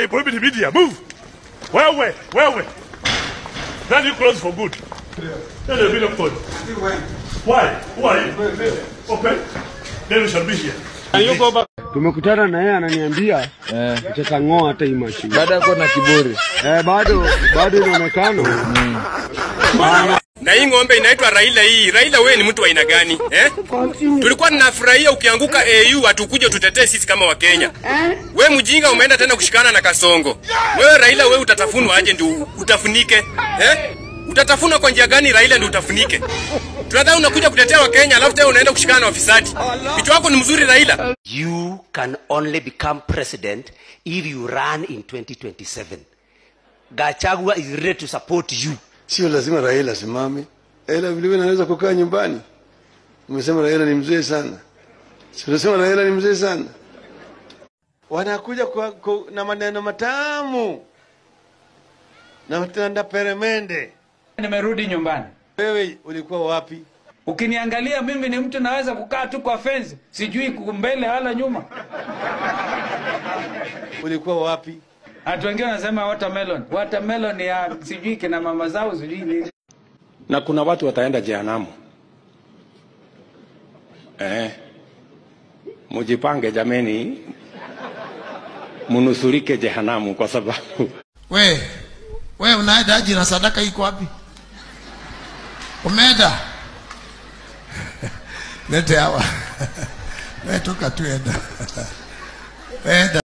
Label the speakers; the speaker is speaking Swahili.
Speaker 1: you prohibit the media. Move. Where? Then you close for good. Then they'll be no phone. Why? Who are you? Open. Then we shall be here.
Speaker 2: And you go back.
Speaker 3: Tumekutana na yeye ananiambia tutangoa hata hii machine.
Speaker 2: Baada yako na kiburi.
Speaker 3: Bado inaonekana.
Speaker 4: Na hii ng'ombe inaitwa Raila hii. Raila wewe ni mtu wa aina gani? Tulikuwa tunafurahia ukianguka AU atukuje tutetee sisi kama wa Kenya. Wewe mjinga umeenda tena kushikana na Kasongo. Wewe Raila wewe utatafunwa aje ndio utafunike? Utatafunwa kwa njia gani Raila ndio utafunike? Tunadhani unakuja kutetea wa Kenya alafu tena unaenda kushikana na wafisadi. Kitu wako ni mzuri Raila.
Speaker 5: You can only become president if you run in 2027. Gachagua is ready to support you.
Speaker 6: Sio lazima Raila simame. Raila vile anaweza kukaa nyumbani. Umesema Raila ni mzee sana. Sio lazima Raila ni mzee sana. Wanakuja na maneno matamu. Na tanda peremende.
Speaker 7: Nimerudi nyumbani.
Speaker 6: Wewe ulikuwa wapi?
Speaker 7: Ukiniangalia mimi ni mtu naweza kukaa tu kwa fence, sijui mbele hala nyuma.
Speaker 6: Ulikuwa wapi?
Speaker 7: Watu wengine wanasema watermelon. Watermelon ya sijui kina mama zao sijui nini.
Speaker 2: Na kuna watu wataenda jehanamu. Mujipange jameni. Munusurike jehanamu kwa sababu.
Speaker 8: Wewe unaenda aje na sadaka iko wapi? Umeenda? Lete hawa. Wewe toka tuenda.